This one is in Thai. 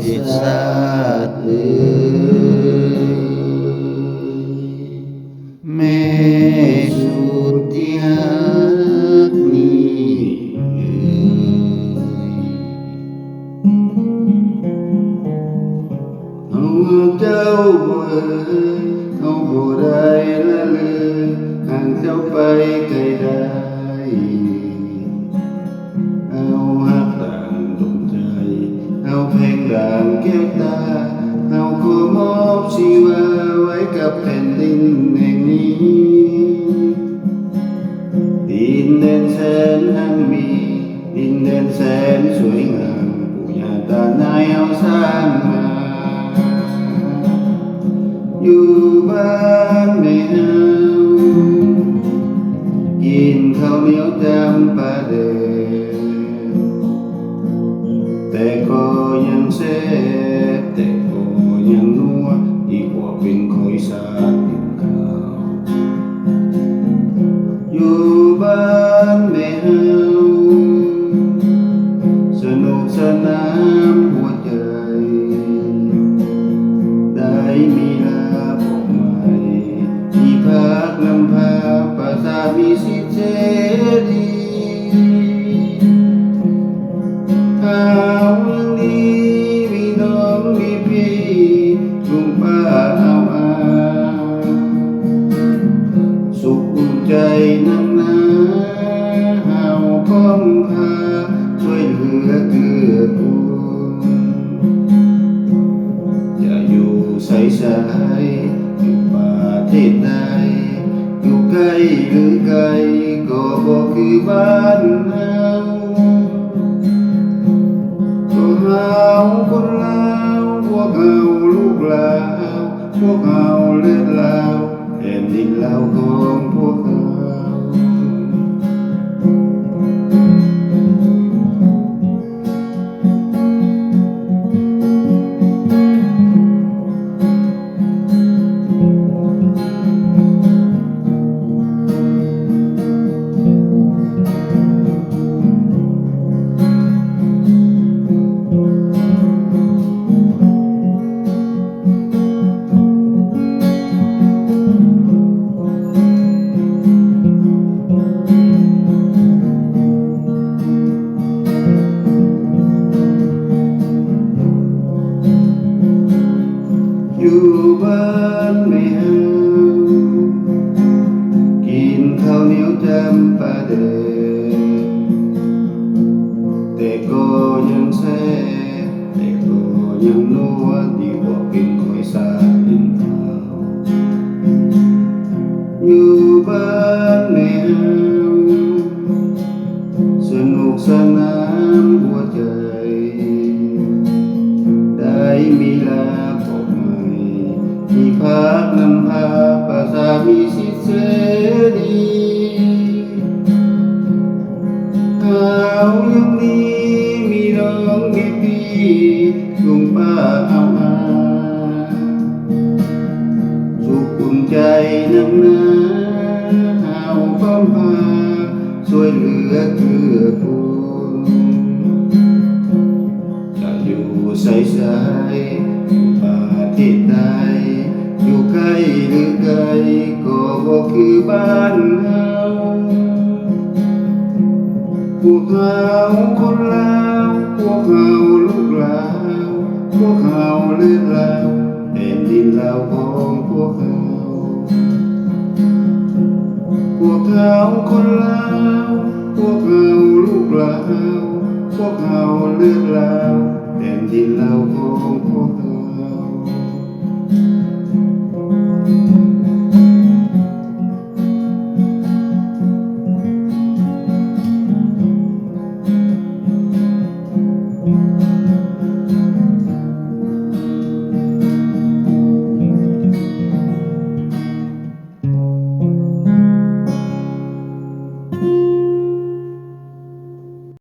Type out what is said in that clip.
ทิศชาติเอ่ยแม่สุดที่ฮักนี้เอาเจ้าบ่เอ่ยเอาบ่ได้ละเลยห่างเจ้าไปไกลได้เอาฮักต่างดวงใจเอาเพลงด่างแก้วตาเอาขอมอบชีวาไว้กับแผ่นดินแห่งนี้ดินแดนแสนอันมีดินแดนแสนสวยงามปู่ย่าตานายเอาสร้างมาอยู่บ้านแม่เฮากินข้าวเหนียวจำปาเดินแต่ก็ยังแซ่บแต่ก็ยังนัวดีกว่าเป็นคอยสาดกินข้าวอยู่บ้านแม่เฮาสนุกสนานหัวใจได้มีลาบอกใหม่ที่พักนำพาประสาทมีสิทธิ์เสรีเอายังดีมีน้องมีพี่ลุงป้าเอาอาสุขอุ่นใจนักหนาเฮาพ้องพาช่วยเหลือเกื้อกูลจะอยู่ใสๆอยู่ประเทศใดอยู่ใกล้หรือไกลก็บ่คือบ้านเฮาก็เฮาคนลาวพวกเฮาลูกลาวพวกเฮาเลือดลาวแผ่นดินลาวของพวกเฮาอยู่บ้านแม่เฮากินข้าวเหนียวจำปาเดินแต่ก็ยังแซ่บแต่ก็ยังนัวดีกว่าเป็นคอยสาดกินข้าวอยู่บ้านแม่เฮาสนุกสนานหัวใจได้มีลาที่พักนำพาประสาทมีสิทธิ์เสรีเอายังดีมีน้องมีพี่ลุงป้าเอาอาสุขอุ่นใจนักหนาเฮาพร้อมพาช่วยเหลือเกื้อกูลจะอยู่ใสๆประเทศใดอยู่ใกล้หรือไกลก็บ่คือบ้านเฮาพวกเฮาคนลาวพวกเฮาลูกลาวพวกเฮาเลือดลาวแผ่นดินลาวของพวกเฮาพวกเฮาคนลาวพวกเฮาลูกลาวพวกเฮาเลือดลาว